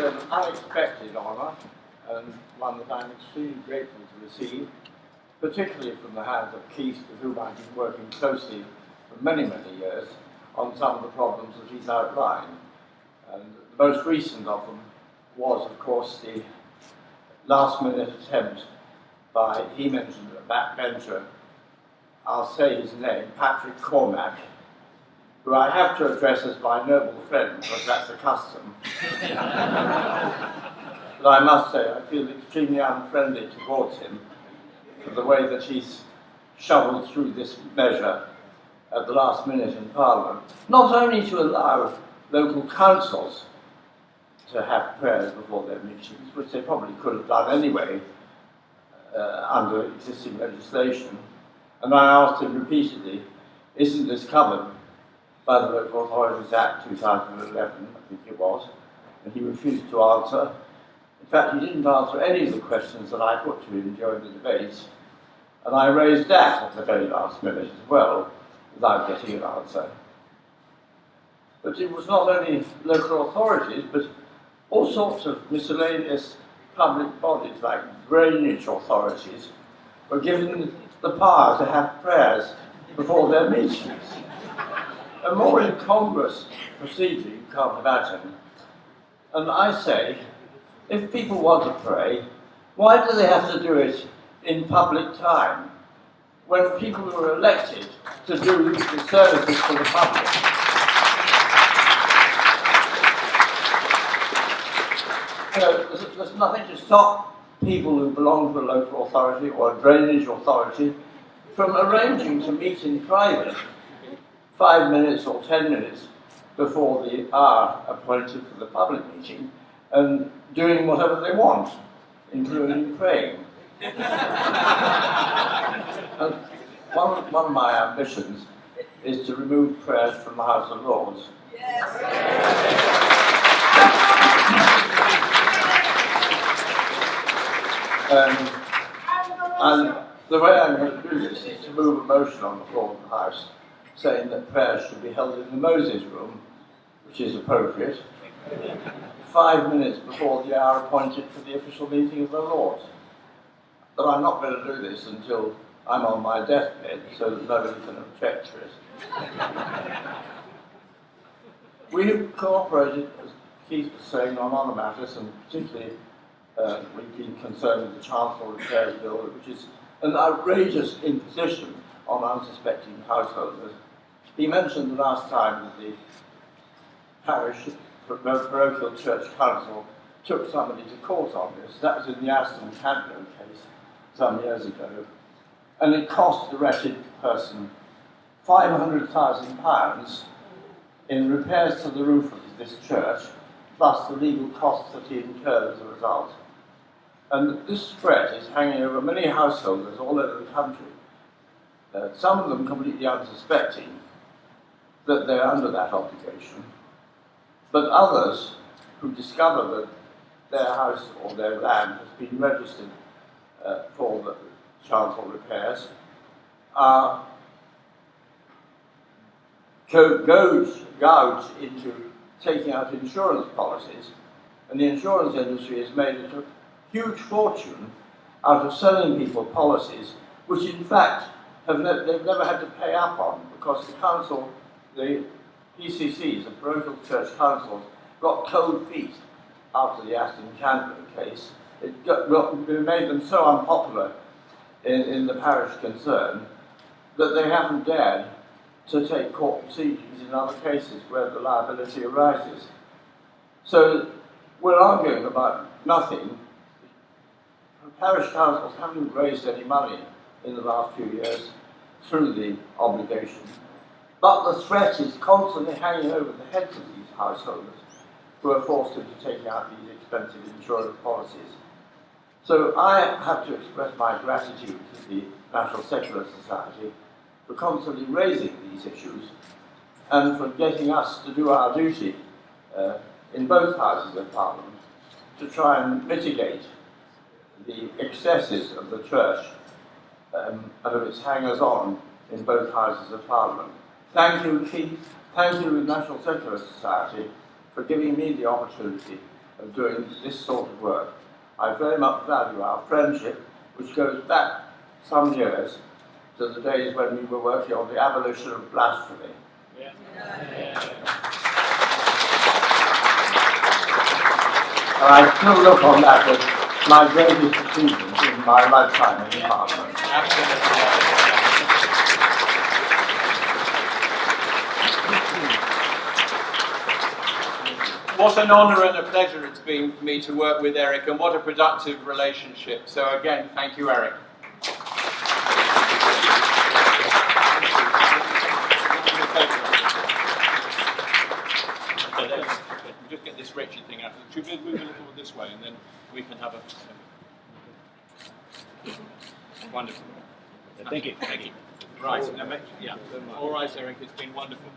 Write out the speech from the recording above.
an unexpected honour, and one that I'm extremely grateful to receive, particularly from the hands of Keith, with whom I've been working closely for many, many years on some of the problems that he's outlined. And the most recent of them was, of course, the last-minute attempt by, he mentioned a backbencher, I'll say his name, Patrick Cormack, who I have to address as my noble friend, because that's the custom. But I must say, I feel extremely unfriendly towards him for the way that he's shoveled through this measure at the last minute in Parliament, not only to allow local councils to have prayers before their meetings, which they probably could have done anyway under existing legislation, and I asked him repeatedly, isn't this covered by the Local Authorities Act 2011, I think it was, and he refused to answer. In fact, he didn't answer any of the questions that I put to him during the debates, and I raised that at the very last minute as well, without getting an answer. But it was not only local authorities, but all sorts of miscellaneous public bodies, like drainage authorities, were given the power to have prayers before their meetings. A more incongruous procedure you can't imagine. And I say, if people want to pray, why do they have to do it in public time, when people were elected to do the services for the public? There's nothing to stop people who belong to a local authority or a drainage authority from arranging to meet in private 5 minutes or 10 minutes before the hour appointed for the public meeting and doing whatever they want, including praying. And one of my ambitions is to remove prayers from the House of Lords. Yes. And the way I'm going to do this is to move a motion on the floor of the House saying that prayers should be held in the Moses room, which is appropriate, 5 minutes before the hour appointed for the official meeting of the Lords. But I'm not going to do this until I'm on my deathbed, so that nobody can object to it. We've cooperated, as Keith was saying, on other matters, and particularly we've been concerned with the Chancel Repairs Bill, which is an outrageous imposition on unsuspecting householders. He mentioned the last time that the parish parochial church council took somebody to court on this. That was in the Aston Candler case some years ago. And it cost the wretched person £500,000 in repairs to the roof of this church, plus the legal costs that he incurred as a result. And this threat is hanging over many householders all over the country, some of them completely unsuspecting that they're under that obligation, but others who discover that their house or their land has been registered for the chancel repairs are gouged into taking out insurance policies, and the insurance industry has made a huge fortune out of selling people policies which in fact they've never had to pay up on, because the council, the PCCs, the parochial church councils, got cold feet after the Aston Candler case. It made them so unpopular in the parish concerned that they haven't dared to take court proceedings in other cases where the liability arises. So we're arguing about nothing. Parish councils haven't raised any money in the last few years through the obligation, but the threat is constantly hanging over the heads of these householders who are forced into taking out these expensive insurance policies. So I have to express my gratitude to the National Secular Society for constantly raising these issues and for getting us to do our duty in both houses of Parliament to try and mitigate the excesses of the Church and of its hangers-on in both houses of Parliament. Thank you, Keith. Thank you, National Secular Society, for giving me the opportunity of doing this sort of work. I very much value our friendship, which goes back some years to the days when we were working on the abolition of blasphemy. Yeah. And I still look on that as my greatest achievement in my lifetime in Parliament. What an honour and a pleasure it's been for me to work with Eric, and what a productive relationship. So again, thank you, Eric. We'll just get this wretched thing out. Should we move a little this way, and then we can have a... Wonderful. Thank you. Thank you. Right. Now, yeah. All right, Eric. It's been wonderful.